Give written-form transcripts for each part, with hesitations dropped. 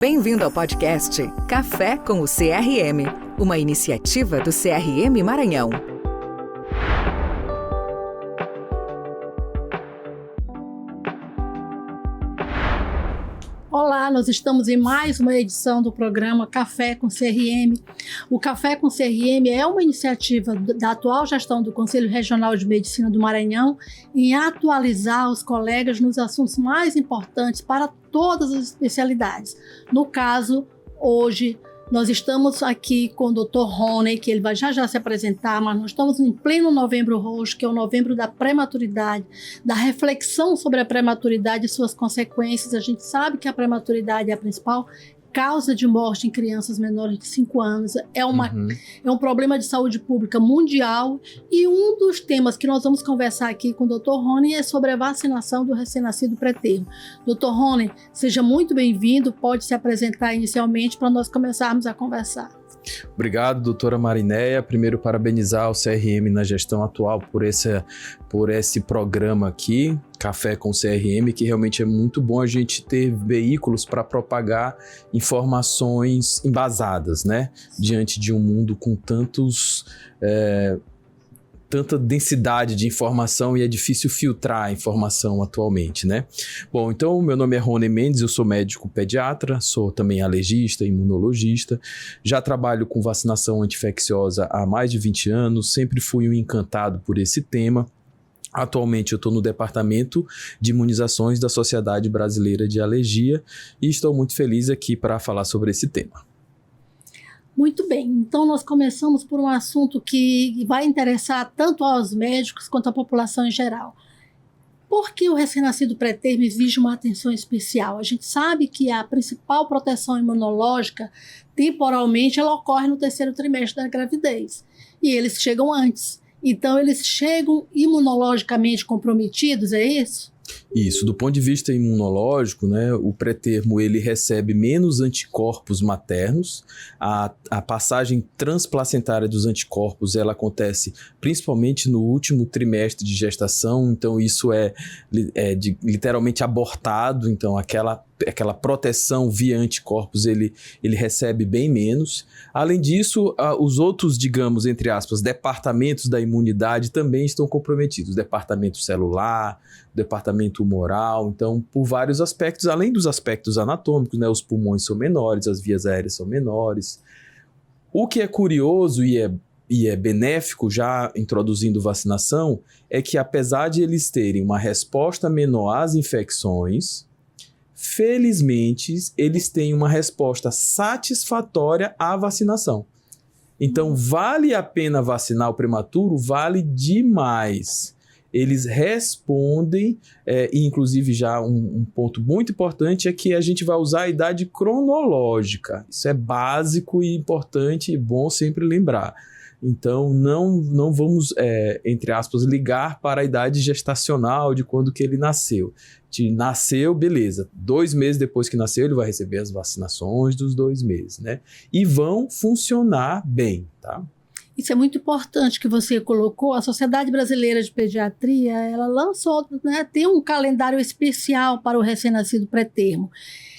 Bem-vindo ao podcast Café com o CRM, uma iniciativa do CRM Maranhão. Olá, nós estamos em mais uma edição do programa Café com CRM. O Café com CRM é uma iniciativa da atual gestão do Conselho Regional de Medicina do Maranhão em atualizar os colegas nos assuntos mais importantes para todas as especialidades. No caso, hoje, nós estamos aqui com o Dr. Rony, que ele vai já se apresentar, mas nós estamos em pleno Novembro Roxo, que é o novembro da prematuridade, da reflexão sobre a prematuridade e suas consequências. A gente sabe que a prematuridade é a principal causa de morte em crianças menores de 5 anos. É um problema de saúde pública mundial, e um dos temas que nós vamos conversar aqui com o Dr. Rony é sobre a vacinação do recém-nascido pré-termo. Dr. Rony, seja muito bem-vindo, pode se apresentar inicialmente para nós começarmos a conversar. Obrigado, doutora Marinéia. Primeiro, parabenizar o CRM na gestão atual por esse programa aqui, Café com CRM, que realmente é muito bom a gente ter veículos para propagar informações embasadas, né? Diante de um mundo com tanta densidade de informação, e é difícil filtrar a informação atualmente, né? Bom, então, meu nome é Rony Mendes, eu sou médico pediatra, sou também alergista, imunologista, já trabalho com vacinação anti-infecciosa há mais de 20 anos, sempre fui um encantado por esse tema. Atualmente eu estou no Departamento de Imunizações da Sociedade Brasileira de Alergia e estou muito feliz aqui para falar sobre esse tema. Muito bem, então nós começamos por um assunto que vai interessar tanto aos médicos quanto à população em geral. Por que o recém-nascido pré-termo exige uma atenção especial? A gente sabe que a principal proteção imunológica, temporalmente, ela ocorre no 3º trimestre da gravidez, e eles chegam antes. Então, eles chegam imunologicamente comprometidos, é isso? Isso, do ponto de vista imunológico, né, o pré-termo ele recebe menos anticorpos maternos, a passagem transplacentária dos anticorpos ela acontece principalmente no último trimestre de gestação, então isso é literalmente abortado, então aquela proteção via anticorpos ele recebe bem menos. Além disso, os outros, digamos, entre aspas, departamentos da imunidade também estão comprometidos, departamento celular, departamento humoral, então por vários aspectos, além dos aspectos anatômicos, né, os pulmões são menores, as vias aéreas são menores. O que é curioso e é benéfico, já introduzindo vacinação, é que apesar de eles terem uma resposta menor às infecções, felizmente, eles têm uma resposta satisfatória à vacinação. Então, vale a pena vacinar o prematuro? Vale demais. Eles respondem, e inclusive já um ponto muito importante é que a gente vai usar a idade cronológica. Isso é básico e importante e bom sempre lembrar. Então, não vamos, entre aspas, ligar para a idade gestacional de quando que ele nasceu. Nasceu, beleza. 2 meses depois que nasceu, ele vai receber as vacinações dos 2 meses, né? E vão funcionar bem, tá? Isso é muito importante que você colocou. A Sociedade Brasileira de Pediatria, ela lançou, né, tem um calendário especial para o recém-nascido pré-termo.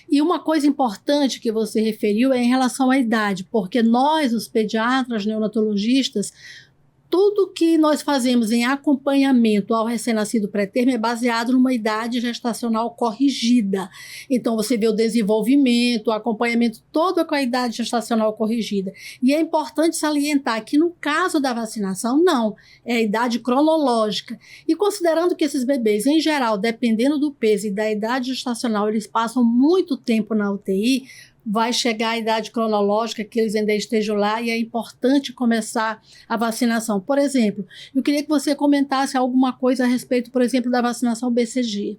E uma coisa importante que você referiu é em relação à idade, porque nós, os pediatras, neonatologistas, tudo que nós fazemos em acompanhamento ao recém-nascido pré-termo é baseado numa idade gestacional corrigida. Então, você vê o desenvolvimento, o acompanhamento todo com a idade gestacional corrigida. E é importante salientar que, no caso da vacinação, não, é a idade cronológica. E considerando que esses bebês, em geral, dependendo do peso e da idade gestacional, eles passam muito tempo na UTI, vai chegar a idade cronológica que eles ainda estejam lá, e é importante começar a vacinação. Por exemplo, eu queria que você comentasse alguma coisa a respeito, por exemplo, da vacinação BCG.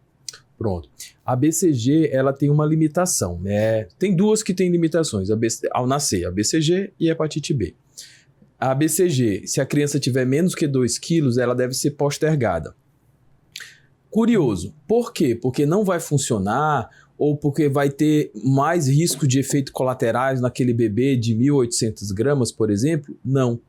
Pronto. A BCG, ela tem uma limitação, né? Tem 2 que têm limitações, ao nascer, a BCG e a hepatite B. A BCG, se a criança tiver menos que 2 quilos, ela deve ser postergada. Curioso, por quê? Porque não vai funcionar ou porque vai ter mais risco de efeitos colaterais naquele bebê de 1.800 gramas, por exemplo? Não.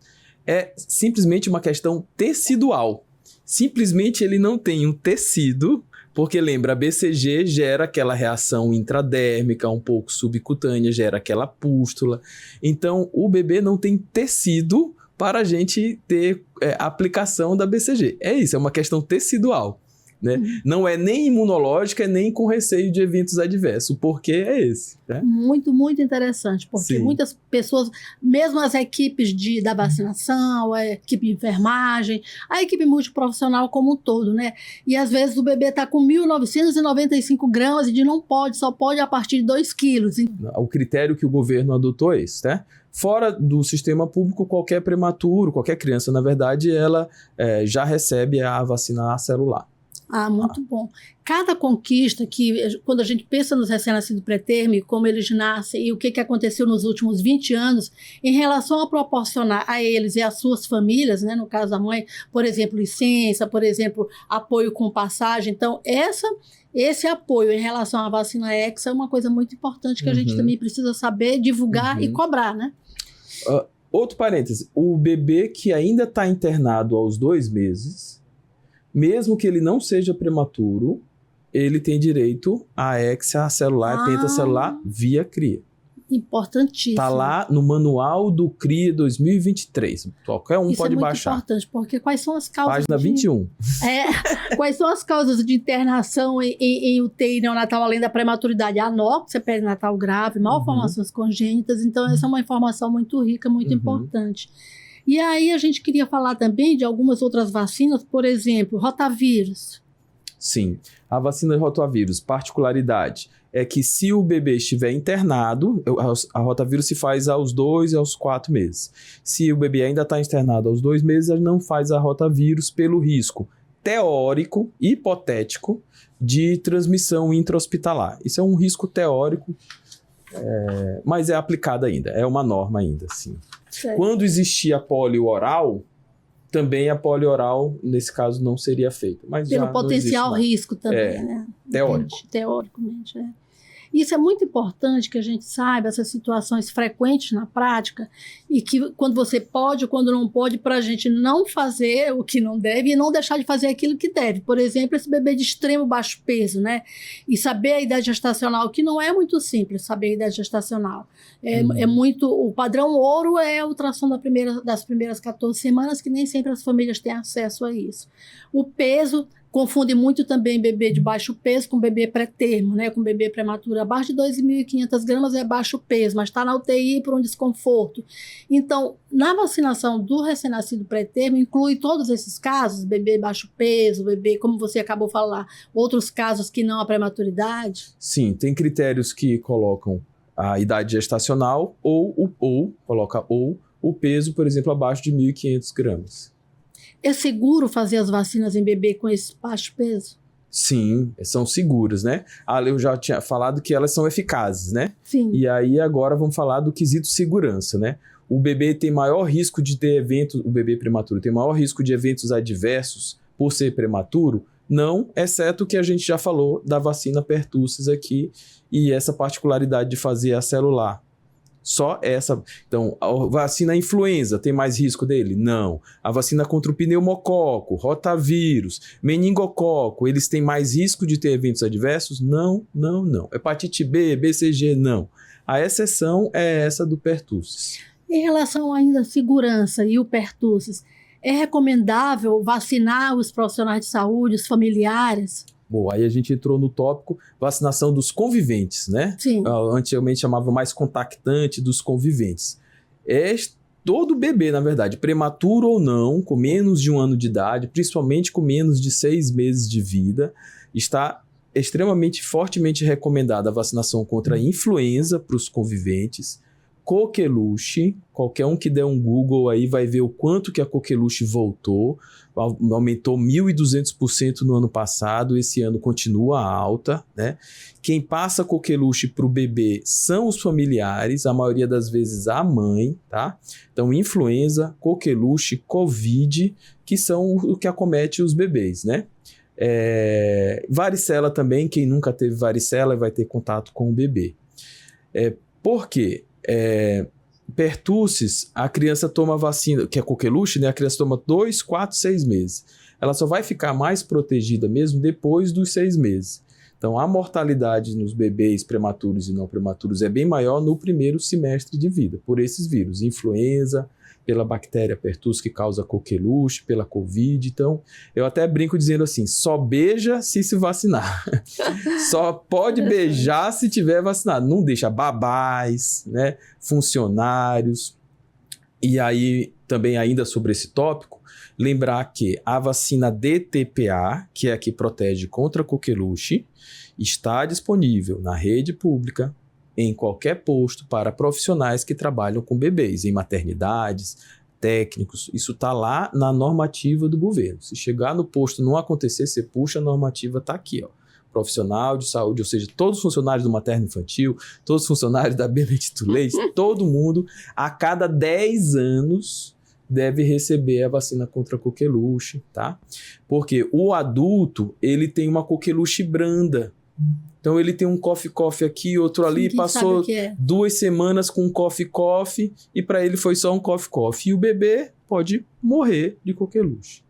É simplesmente uma questão tecidual. Simplesmente ele não tem um tecido Porque lembra, a BCG gera aquela reação intradérmica, um pouco subcutânea, gera aquela pústula. Então, o bebê não tem tecido para a gente ter aplicação da BCG. É isso, é uma questão tecidual. Né? Não é nem imunológica, nem com receio de eventos adversos. O porquê é esse. Né? Muito, muito interessante, porque Sim. muitas pessoas, mesmo as equipes da vacinação, a equipe de enfermagem, a equipe multiprofissional como um todo, né? E às vezes o bebê está com 1.995 gramas e só pode a partir de 2 quilos. O critério que o governo adotou é esse, né? Fora do sistema público, qualquer prematuro, qualquer criança, na verdade, ela já recebe a vacina celular. Muito bom. Cada conquista quando a gente pensa nos recém-nascidos pré-termo, como eles nascem e o que aconteceu nos últimos 20 anos, em relação a proporcionar a eles e às suas famílias, né, no caso da mãe, por exemplo, licença, por exemplo, apoio com passagem. Então, esse apoio em relação à vacina Hexa é uma coisa muito importante que a gente também precisa saber, divulgar e cobrar, né? Outro parêntese, o bebê que ainda está internado aos 2 meses, mesmo que ele não seja prematuro, ele tem direito à Hexa celular, pentacelular via CRIA. Importantíssimo. Está lá no manual do CRIA 2023. Qualquer um pode baixar. Isso é muito importante, porque quais são as causas... Página 21. Quais são as causas de internação em UTI neonatal, além da prematuridade? Anóxia perinatal grave, malformações congênitas. Então, essa é uma informação muito rica, muito importante. E aí a gente queria falar também de algumas outras vacinas, por exemplo, rotavírus. Sim, a vacina de rotavírus, particularidade é que se o bebê estiver internado, a rotavírus se faz aos 2 e aos 4 meses. Se o bebê ainda está internado aos 2 meses, ele não faz a rotavírus pelo risco teórico, hipotético, de transmissão intra-hospitalar. Isso é um risco teórico, mas é aplicado ainda, é uma norma ainda, sim. Certo. Quando existia polio oral, também a polio oral, nesse caso, não seria feita. Mas pelo já potencial não existe risco também, né? Teórico. Teoricamente, Isso é muito importante que a gente saiba essas situações frequentes na prática e que quando você pode ou quando não pode, para a gente não fazer o que não deve e não deixar de fazer aquilo que deve. Por exemplo, esse bebê de extremo baixo peso, né? E saber a idade gestacional, que não é muito simples saber a idade gestacional. É muito... O padrão ouro é a ultrassom das primeiras 14 semanas, que nem sempre as famílias têm acesso a isso. O peso... Confunde muito também bebê de baixo peso com bebê pré-termo, né? Com bebê prematuro. Abaixo de 2.500 gramas é baixo peso, mas está na UTI por um desconforto. Então, na vacinação do recém-nascido pré-termo, inclui todos esses casos, bebê baixo peso, bebê, como você acabou de falar, outros casos que não a prematuridade? Sim, tem critérios que colocam a idade gestacional coloca o peso, por exemplo, abaixo de 1.500 gramas. É seguro fazer as vacinas em bebê com esse baixo peso? Sim, são seguras, né? Eu já tinha falado que elas são eficazes, né? Sim. E aí agora vamos falar do quesito segurança, né? O bebê tem maior risco de ter o bebê prematuro tem maior risco de eventos adversos por ser prematuro? Não, exceto o que a gente já falou da vacina pertussis aqui e essa particularidade de fazer a celular. Só essa. Então, a vacina influenza tem mais risco dele? Não. A vacina contra o pneumococo, rotavírus, meningococo, eles têm mais risco de ter eventos adversos? Não. Hepatite B, BCG, não. A exceção é essa do pertussis. Em relação ainda à segurança e o pertussis, é recomendável vacinar os profissionais de saúde, os familiares? Bom, aí a gente entrou no tópico vacinação dos conviventes, né? Sim. Antigamente chamava mais contactante dos conviventes. Todo bebê, na verdade, prematuro ou não, com menos de 1 ano de idade, principalmente com menos de 6 meses de vida, está extremamente fortemente recomendada a vacinação contra a influenza para os conviventes, coqueluche, qualquer um que der um Google aí vai ver o quanto que a coqueluche voltou, aumentou 1.200% no ano passado, esse ano continua alta, né? Quem passa coqueluche para o bebê são os familiares, a maioria das vezes a mãe, tá? Então, influenza, coqueluche, covid, que são o que acomete os bebês, né? Varicela também, quem nunca teve varicela vai ter contato com o bebê. Por quê? Pertussis, a criança toma vacina, que é coqueluche, né? A criança toma 2, 4, 6 meses. ela só vai ficar mais protegida mesmo depois dos 6 meses. Então, a mortalidade nos bebês prematuros e não prematuros é bem maior no primeiro semestre de vida, por esses vírus, influenza, pela bactéria pertussis que causa coqueluche, pela Covid. Então, eu até brinco dizendo assim, só beija se vacinar. Só pode beijar se tiver vacinado. Não deixa babás, né, funcionários. E aí, também ainda sobre esse tópico, lembrar que a vacina DTPA, que é a que protege contra coqueluche, está disponível na rede pública, em qualquer posto para profissionais que trabalham com bebês, em maternidades, técnicos. Isso está lá na normativa do governo. Se chegar no posto e não acontecer, você puxa, a normativa está aqui, ó. Profissional de saúde, ou seja, todos os funcionários do materno infantil, todos os funcionários da Benedito Leite, todo mundo, a cada 10 anos deve receber a vacina contra coqueluche, tá? Porque o adulto, ele tem uma coqueluche branda. Então ele tem um cough aqui, outro ali, Ninguém passou sabe o que é. 2 semanas com um cough e para ele foi só um cough. E o bebê pode morrer de coqueluche.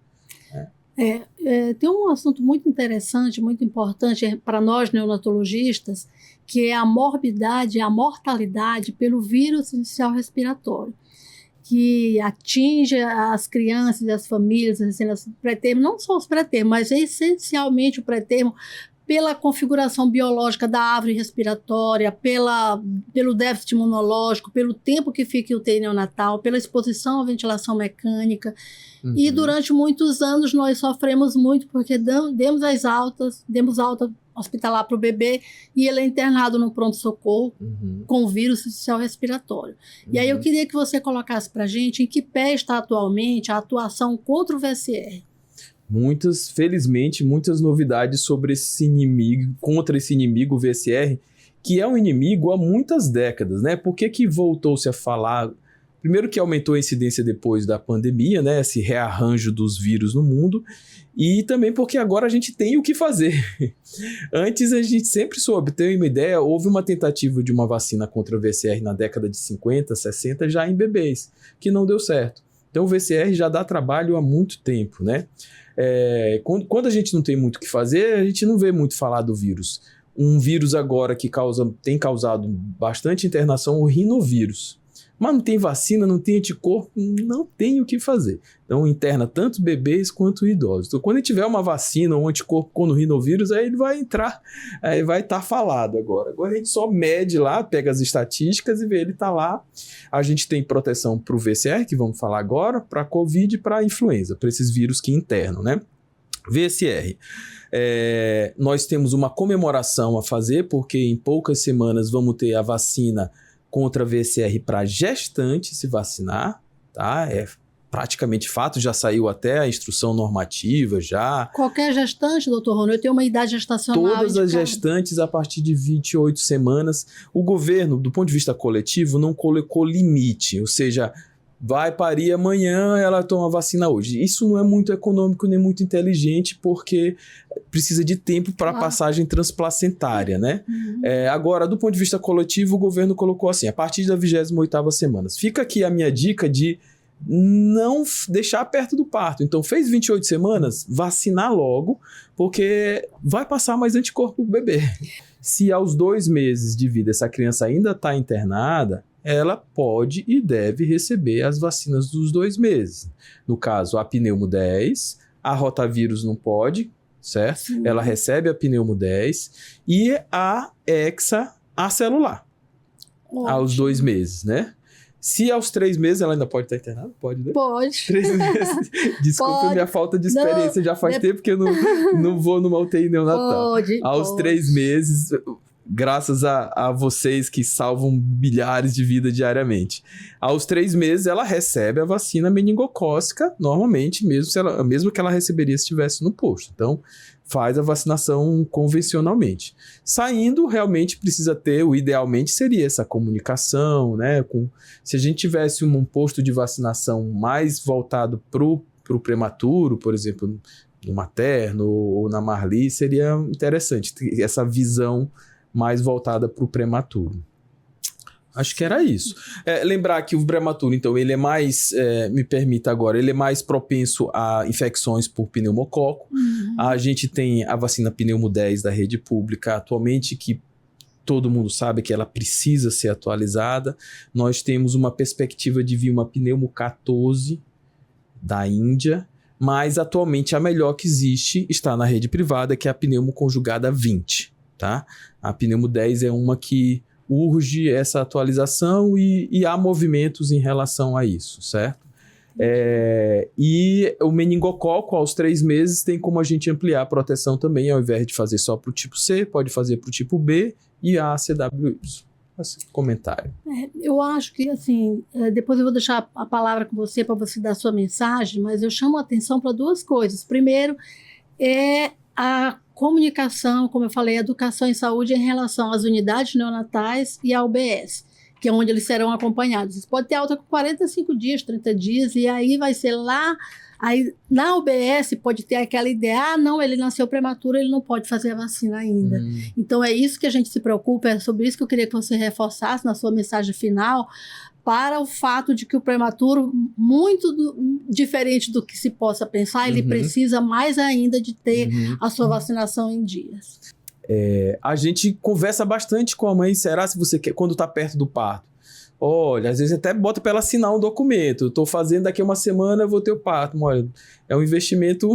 Tem um assunto muito interessante, muito importante para nós neonatologistas, que é a morbidade, a mortalidade pelo vírus inicial respiratório, que atinge as crianças e as famílias, as pré-termo, não só os pré-termos, mas essencialmente o pré-termo, pela configuração biológica da árvore respiratória, pelo déficit imunológico, pelo tempo que fica em UTI neonatal, pela exposição à ventilação mecânica. Uhum. E durante muitos anos nós sofremos muito porque demos alta hospitalar para o bebê e ele é internado no pronto-socorro com vírus inicial respiratório. E aí eu queria que você colocasse para a gente em que pé está atualmente a atuação contra o VSR. Felizmente, muitas novidades sobre esse inimigo, contra esse inimigo VSR, que é um inimigo há muitas décadas, né? Por que voltou-se a falar? Primeiro que aumentou a incidência depois da pandemia, né? Esse rearranjo dos vírus no mundo, e também porque agora a gente tem o que fazer. Antes a gente sempre soube, ter uma ideia, houve uma tentativa de uma vacina contra o VSR na década de 50, 60, já em bebês, que não deu certo. Então o VSR já dá trabalho há muito tempo, né? Quando a gente não tem muito o que fazer, a gente não vê muito falar do vírus. Um vírus agora que tem causado bastante internação, o rinovírus. Mas não tem vacina, não tem anticorpo, não tem o que fazer. Então interna tanto bebês quanto idosos. Então quando tiver uma vacina ou um anticorpo com o rinovírus, aí ele vai entrar, aí vai estar falado agora. Agora a gente só mede lá, pega as estatísticas e vê ele tá lá. A gente tem proteção para o VSR, que vamos falar agora, para a Covid e para a influenza, para esses vírus que internam, né? VSR. Nós temos uma comemoração a fazer, porque em poucas semanas vamos ter a vacina contra VSR para gestante se vacinar, tá? É praticamente fato, já saiu até a instrução normativa, já. Qualquer gestante, doutor Rony, eu tenho uma idade gestacional. Todas as gestantes a partir de 28 semanas. O governo, do ponto de vista coletivo, não colocou limite, ou seja, vai parir amanhã, ela toma a vacina hoje. Isso não é muito econômico nem muito inteligente, porque precisa de tempo para a passagem transplacentária, né? Agora, do ponto de vista coletivo, o governo colocou assim, a partir da 28ª semana. Fica aqui a minha dica de não deixar perto do parto. Então, fez 28 semanas, vacinar logo, porque vai passar mais anticorpo pro bebê. Se aos 2 meses de vida essa criança ainda está internada, ela pode e deve receber as vacinas dos 2 meses. No caso, a pneumo 10, a rotavírus não pode, certo? Sim. Ela recebe a pneumo 10 e a hexa acelular. Ótimo. Aos 2 meses, né? Se aos 3 meses ela ainda pode estar internada? Pode, né? Pode. 3 meses. Desculpa a minha falta de experiência. Não, já faz tempo que eu não vou numa UTI neonatal. Aos 3 meses... Graças a vocês que salvam milhares de vidas diariamente. Aos 3 meses, ela recebe a vacina meningocócica, normalmente, mesmo que ela receberia se estivesse no posto. Então, faz a vacinação convencionalmente. Saindo, realmente precisa ter, idealmente seria essa comunicação, né? Se a gente tivesse um posto de vacinação mais voltado para o prematuro, por exemplo, no materno ou na Marli, seria interessante ter essa visão mais voltada para o prematuro. Acho que era isso. Lembrar que o prematuro, então, ele é mais, me permita agora, ele é mais propenso a infecções por pneumococo. A gente tem a vacina Pneumo 10 da rede pública atualmente, que todo mundo sabe que ela precisa ser atualizada. Nós temos uma perspectiva de vir uma Pneumo 14 da Índia, mas atualmente a melhor que existe está na rede privada, que é a Pneumo Conjugada 20, tá? A Pneumo 10 é uma que urge essa atualização e há movimentos em relação a isso, certo? E o meningococo, aos 3 meses, tem como a gente ampliar a proteção também, ao invés de fazer só para o tipo C, pode fazer para o tipo B e a CWY. Esse comentário. Eu acho que, assim, depois eu vou deixar a palavra com você para você dar a sua mensagem, mas eu chamo a atenção para 2 coisas. Primeiro, é a comunicação, como eu falei, educação em saúde em relação às unidades neonatais e à UBS, que é onde eles serão acompanhados. Eles podem ter alta com 45 dias, 30 dias, e aí vai ser lá. Aí, na UBS, pode ter aquela ideia, não, ele nasceu prematuro, ele não pode fazer a vacina ainda. Então, é isso que a gente se preocupa, é sobre isso que eu queria que você reforçasse na sua mensagem final, para o fato de que o prematuro, diferente do que se possa pensar, ele precisa mais ainda de ter a sua vacinação em dias. A gente conversa bastante com a mãe, será se você quer, quando está perto do parto? Olha, às vezes até bota para ela assinar um documento. Estou fazendo daqui a uma semana, eu vou ter o parto. Olha, é um investimento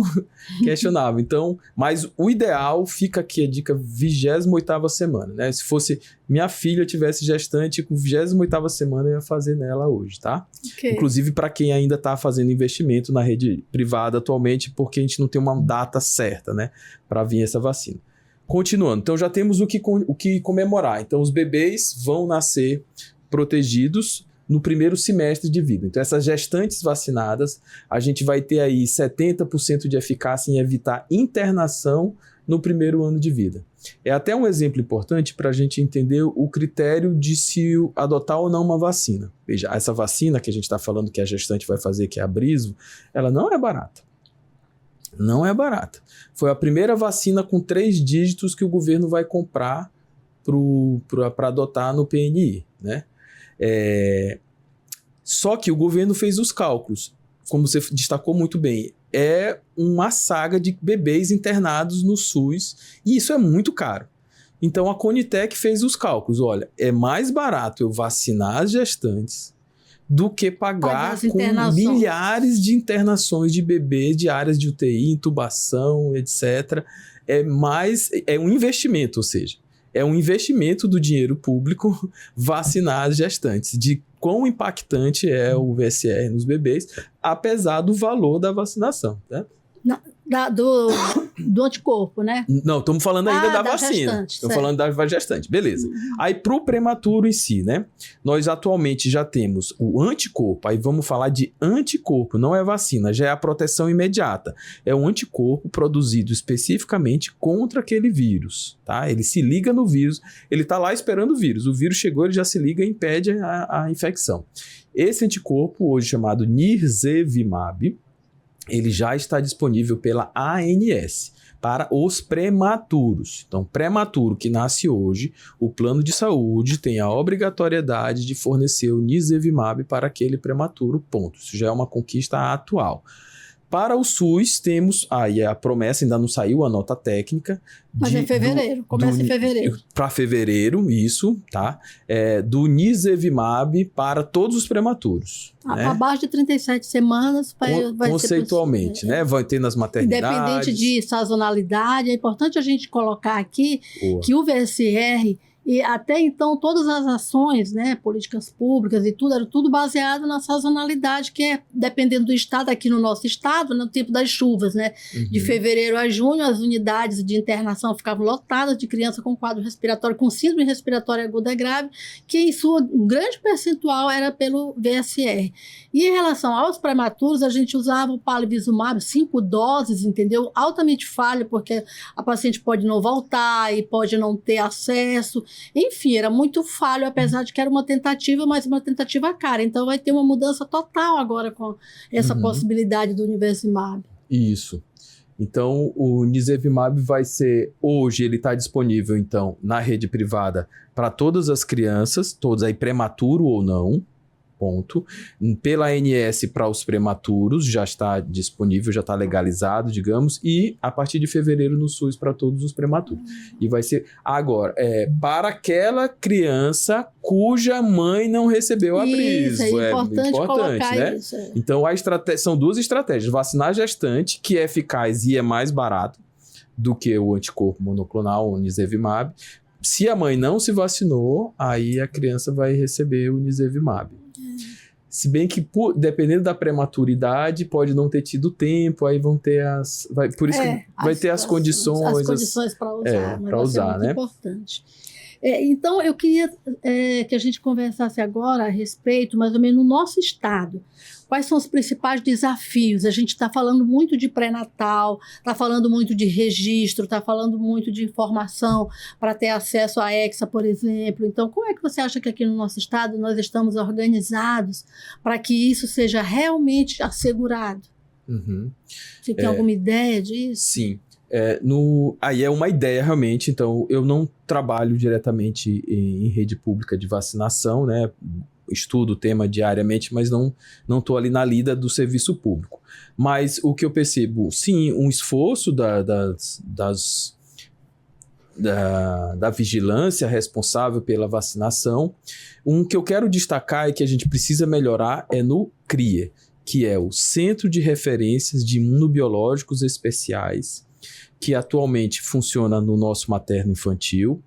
questionável. Então, mas o ideal, fica aqui a dica, 28ª semana, né? Se fosse minha filha tivesse gestante com 28ª semana, eu ia fazer nela hoje, tá? Okay. Inclusive para quem ainda está fazendo investimento na rede privada atualmente, porque a gente não tem uma data certa, né? Para vir essa vacina. Continuando, então já temos o que comemorar. Então, os bebês vão nascer protegidos no primeiro semestre de vida. Então, essas gestantes vacinadas, a gente vai ter aí 70% de eficácia em evitar internação no primeiro ano de vida. É até um exemplo importante para a gente entender o critério de se adotar ou não uma vacina. Veja, essa vacina que a gente está falando que a gestante vai fazer, que é a Brisvo, ela não é barata. Não é barata. Foi a primeira vacina com 3 dígitos que o governo vai comprar para adotar no PNI, né? Só que o governo fez os cálculos, como você destacou muito bem, é uma saga de bebês internados no SUS e isso é muito caro. Então a Conitec fez os cálculos, olha, é mais barato eu vacinar as gestantes do que pagar com milhares de internações de bebês de áreas de UTI, intubação, etc. É um investimento, ou seja, é um investimento do dinheiro público vacinar as gestantes, de quão impactante é o VSR nos bebês, apesar do valor da vacinação, né? Do anticorpo, né? Não, estamos falando ainda da vacina. Estamos falando da gestante, beleza. Aí, para o prematuro em si, né? Nós atualmente já temos o anticorpo, aí vamos falar de anticorpo, não é vacina, já é a proteção imediata. É um anticorpo produzido especificamente contra aquele vírus, tá? Ele se liga no vírus, ele está lá esperando o vírus chegou, ele já se liga e impede a infecção. Esse anticorpo, hoje chamado Nirsevimab, ele já está disponível pela ANS para os prematuros. Então, prematuro que nasce hoje, o plano de saúde tem a obrigatoriedade de fornecer o Nirsevimab para aquele prematuro, ponto. Isso já é uma conquista atual. Para o SUS, temos... Aí a promessa ainda não saiu, a nota técnica. Mas é fevereiro, começa em fevereiro. Para fevereiro, isso, tá? Do Nirsevimab para todos os prematuros. Né? Abaixo de 37 semanas vai conceitualmente, né? Vai ter nas maternidades. Independente de sazonalidade, é importante a gente colocar aqui que o VSR... E até então, todas as ações, né, políticas públicas e tudo, era tudo baseado na sazonalidade, que é, dependendo do estado, aqui no nosso estado, no tempo das chuvas, né? De fevereiro a junho, as unidades de internação ficavam lotadas de criança com quadro respiratório, com síndrome respiratória aguda grave, que em sua grande percentual era pelo VSR. E em relação aos prematuros, a gente usava o palivizumab, 5 doses, entendeu? Altamente falho, porque a paciente pode não voltar e pode não ter acesso. Enfim, era muito falho, apesar de que era uma tentativa, mas uma tentativa cara. Então vai ter uma mudança total agora com essa possibilidade do Nirsevimab. Isso. Então, o Nirsevimab vai ser, hoje ele está disponível, então, na rede privada para todas as crianças, todos aí prematuro ou não, ponto. Pela ANS para os prematuros, já está disponível, já está legalizado, digamos, e a partir de fevereiro no SUS para todos os prematuros. E vai ser, agora, para aquela criança cuja mãe não recebeu a Isso, Brismo. é importante colocar né? isso. Então, são duas estratégias. Vacinar a gestante, que é eficaz e é mais barato do que o anticorpo monoclonal, o Nirsevimab. Se a mãe não se vacinou, aí a criança vai receber o Nirsevimab. Se bem que, dependendo da prematuridade, pode não ter tido tempo, aí vão ter por isso que vai ter as condições. As condições para usar. Para usar, muito importante. Então, eu queria que a gente conversasse agora a respeito, mais ou menos, no nosso estado. Quais são os principais desafios? A gente está falando muito de pré-natal, está falando muito de registro, está falando muito de informação para ter acesso à Hexa, por exemplo. Então, como é que você acha que aqui no nosso estado nós estamos organizados para que isso seja realmente assegurado? Uhum. Você tem alguma ideia disso? Sim. Aí é uma ideia realmente, então eu não trabalho diretamente em rede pública de vacinação, né? Estudo o tema diariamente, mas não estou ali na lida do serviço público. Mas o que eu percebo, sim, um esforço da vigilância responsável pela vacinação. Um que eu quero destacar e que a gente precisa melhorar é no CRIE, que é o Centro de Referências de Imunobiológicos Especiais, que atualmente funciona no nosso materno infantil,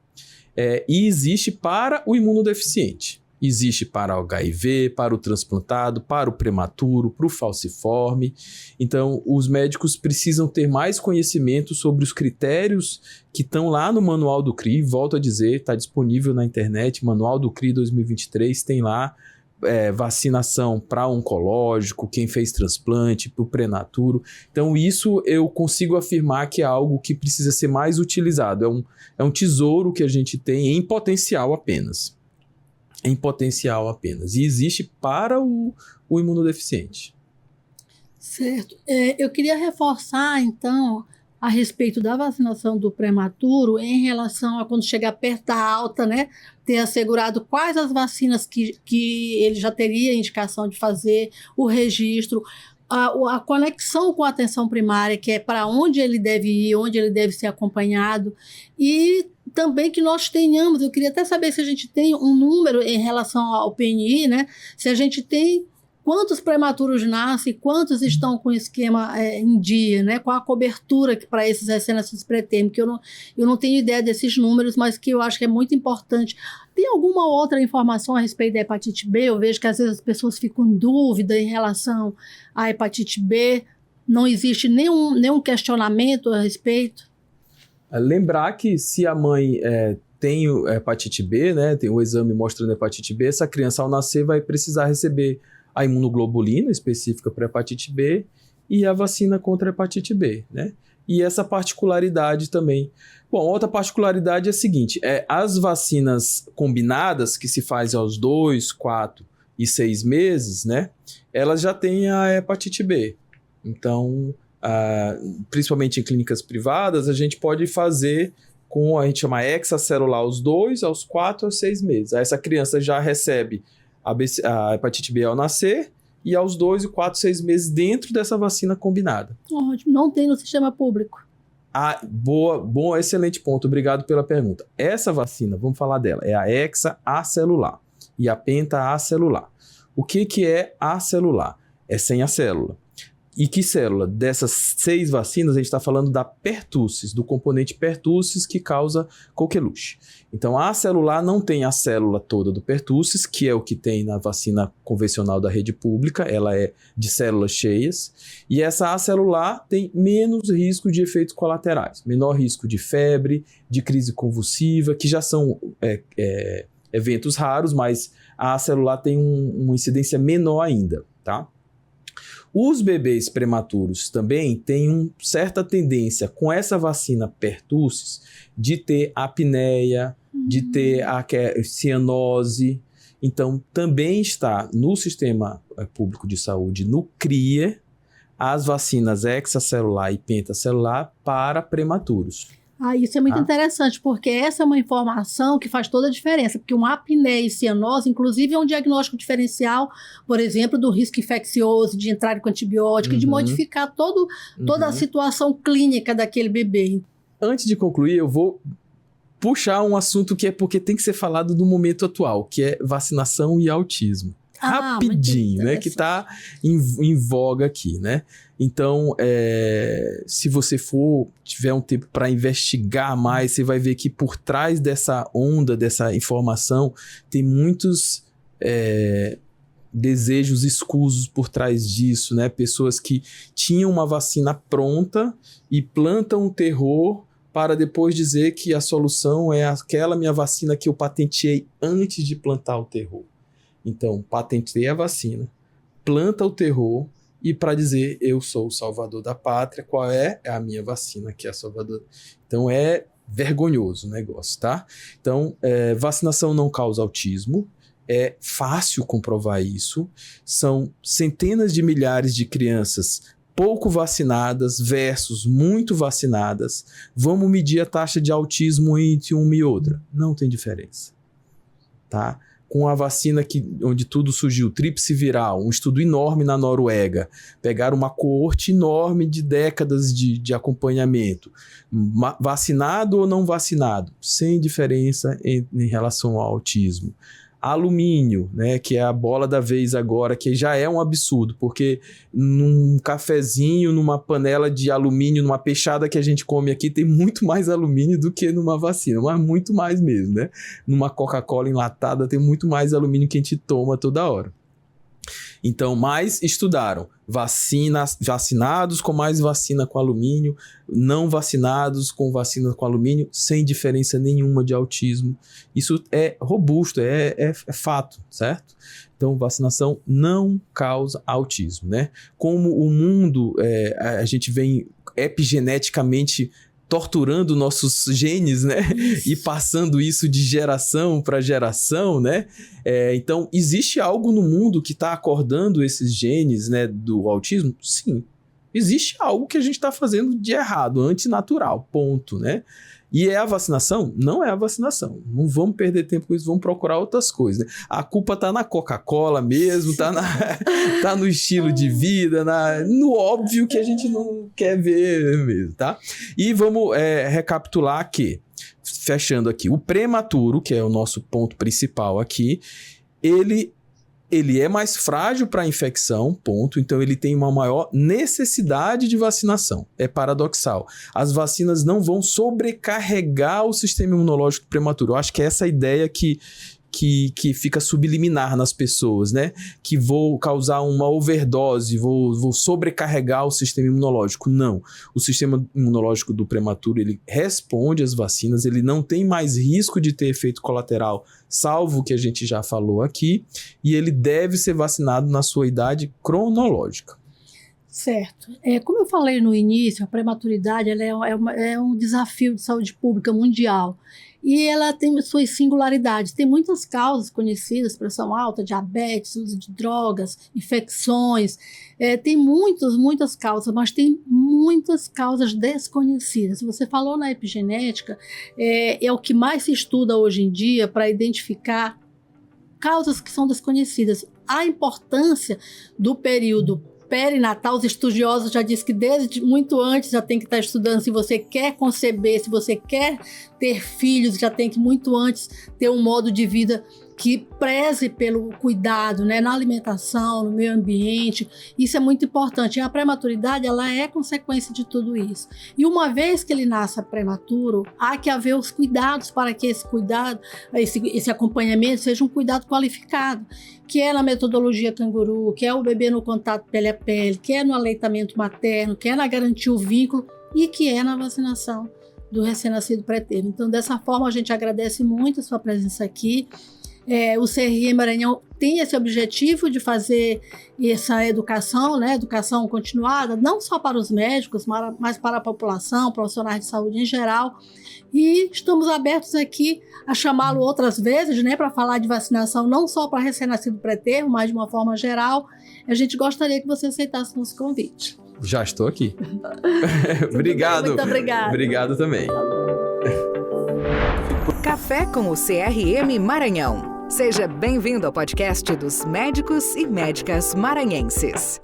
e existe para o imunodeficiente. Existe para o HIV, para o transplantado, para o prematuro, para o falciforme. Então, os médicos precisam ter mais conhecimento sobre os critérios que estão lá no Manual do CRI. Volto a dizer, está disponível na internet, Manual do CRI 2023, tem lá vacinação para oncológico, quem fez transplante, para o prematuro. Então, isso eu consigo afirmar que é algo que precisa ser mais utilizado. É um tesouro que a gente tem em potencial apenas. Em potencial apenas. E existe para o imunodeficiente. Certo. Eu queria reforçar, então, a respeito da vacinação do prematuro em relação a quando chegar perto da alta, né? Ter assegurado quais as vacinas que ele já teria indicação de fazer, o registro, a conexão com a atenção primária, que é para onde ele deve ir, onde ele deve ser acompanhado, e também que nós tenhamos, eu queria até saber se a gente tem um número em relação ao PNI, né? Se a gente tem quantos prematuros nascem, quantos estão com o esquema em dia, né? Qual a cobertura para esses recém-nascidos pré-termo, que eu não tenho ideia desses números, mas que eu acho que é muito importante. Tem alguma outra informação a respeito da hepatite B? Eu vejo que às vezes as pessoas ficam em dúvida em relação à hepatite B. Não existe nenhum questionamento a respeito? Lembrar que se a mãe tem hepatite B, né, tem o exame mostrando hepatite B, essa criança ao nascer vai precisar receber a imunoglobulina específica para hepatite B e a vacina contra a hepatite B, né? E essa particularidade também. Bom, outra particularidade é a seguinte, as vacinas combinadas que se faz aos 2, 4 e 6 meses, né, elas já têm a hepatite B. Então, principalmente em clínicas privadas, a gente pode fazer com, a gente chama hexacelular aos 2, aos 4, aos 6 meses. Aí essa criança já recebe a hepatite B ao nascer e aos 2, 4, 6 meses dentro dessa vacina combinada. Ótimo, não tem no sistema público. Bom, excelente ponto, obrigado pela pergunta. Essa vacina, vamos falar dela, é a hexa-acelular e a penta-acelular. O que é acelular? É sem a célula. E que célula? Dessas 6 vacinas, a gente está falando da pertussis, do componente pertussis que causa coqueluche. Então, a acelular não tem a célula toda do pertussis, que é o que tem na vacina convencional da rede pública, ela é de células cheias, e essa acelular tem menos risco de efeitos colaterais, menor risco de febre, de crise convulsiva, que já são eventos raros, mas a acelular tem uma incidência menor ainda, tá? Os bebês prematuros também têm uma certa tendência com essa vacina pertussis de ter apneia, de ter a cianose. Então, também está no sistema público de saúde, no CRIE, as vacinas hexacelular e pentacelular para prematuros. Isso é muito interessante, porque essa é uma informação que faz toda a diferença, porque uma apneia e cianose, inclusive, é um diagnóstico diferencial, por exemplo, do risco infeccioso, de entrar com antibiótico, de modificar toda a situação clínica daquele bebê. Antes de concluir, eu vou puxar um assunto que é porque tem que ser falado no momento atual, que é vacinação e autismo. Rapidinho, né? Que está em voga aqui, né? Então, se você tiver um tempo para investigar mais, você vai ver que por trás dessa onda, dessa informação, tem muitos desejos escusos por trás disso, né? Pessoas que tinham uma vacina pronta e plantam o terror para depois dizer que a solução é aquela minha vacina que eu patenteei antes de plantar o terror. Então, patentei a vacina, planta o terror e para dizer eu sou o salvador da pátria, qual é? É a minha vacina que é a salvadora. Então, é vergonhoso o negócio, tá? Então, vacinação não causa autismo, é fácil comprovar isso. São centenas de milhares de crianças pouco vacinadas versus muito vacinadas. Vamos medir a taxa de autismo entre uma e outra? Não tem diferença, tá? Com a vacina onde tudo surgiu, tríplice viral, um estudo enorme na Noruega, pegaram uma coorte enorme de décadas de acompanhamento, vacinado ou não vacinado, sem diferença em relação ao autismo. Alumínio, né, que é a bola da vez agora, que já é um absurdo, porque num cafezinho, numa panela de alumínio, numa peixada que a gente come aqui, tem muito mais alumínio do que numa vacina, mas muito mais mesmo, né? Numa Coca-Cola enlatada tem muito mais alumínio que a gente toma toda hora. Então, mais estudaram vacinados com mais vacina com alumínio, não vacinados com vacina com alumínio, sem diferença nenhuma de autismo. Isso é robusto, é fato, certo? Então, vacinação não causa autismo, né? Como o mundo, a gente vem epigeneticamente torturando nossos genes, né? E passando isso de geração para geração, né? Então, existe algo no mundo que está acordando esses genes, né, do autismo? Sim. Existe algo que a gente está fazendo de errado, antinatural, ponto, né? E é a vacinação? Não é a vacinação. Não vamos perder tempo com isso, vamos procurar outras coisas, né? A culpa tá na Coca-Cola mesmo, tá no estilo de vida, no óbvio que a gente não quer ver mesmo, tá? E vamos recapitular que, fechando aqui, o prematuro, que é o nosso ponto principal aqui, ele é mais frágil para a infecção, ponto. Então, ele tem uma maior necessidade de vacinação. É paradoxal. As vacinas não vão sobrecarregar o sistema imunológico prematuro. Eu acho que é essa ideia que fica subliminar nas pessoas, né? Que vou causar uma overdose, vou sobrecarregar o sistema imunológico. Não. O sistema imunológico do prematuro, ele responde às vacinas, ele não tem mais risco de ter efeito colateral, salvo o que a gente já falou aqui, e ele deve ser vacinado na sua idade cronológica. Certo. Como eu falei no início, a prematuridade ela é um desafio de saúde pública mundial. E ela tem suas singularidades. Tem muitas causas conhecidas, pressão alta, diabetes, uso de drogas, infecções. Tem muitas causas, mas tem muitas causas desconhecidas. Você falou na epigenética, é o que mais se estuda hoje em dia para identificar causas que são desconhecidas. A importância do período perinatal, os estudiosos já dizem que desde muito antes já tem que estar estudando. Se você quer conceber, se você quer ter filhos, já tem que muito antes ter um modo de vida que preze pelo cuidado, né, na alimentação, no meio ambiente. Isso é muito importante. E a prematuridade, ela é consequência de tudo isso. E uma vez que ele nasce prematuro, há que haver os cuidados para que esse cuidado, esse acompanhamento seja um cuidado qualificado, que é na metodologia canguru, que é o bebê no contato pele a pele, que é no aleitamento materno, que é na garantia o vínculo e que é na vacinação do recém-nascido pré-termo. Então, dessa forma, a gente agradece muito a sua presença aqui. O CRM Maranhão tem esse objetivo de fazer essa educação, né, educação continuada, não só para os médicos, mas para a população, profissionais de saúde em geral. E estamos abertos aqui a chamá-lo outras vezes, né, para falar de vacinação, não só para recém-nascido pré-termo, mas de uma forma geral. A gente gostaria que você aceitasse nosso convite. Já estou aqui. Obrigado. Muito obrigada. Obrigado também. Café com o CRM Maranhão. Seja bem-vindo ao podcast dos médicos e médicas maranhenses.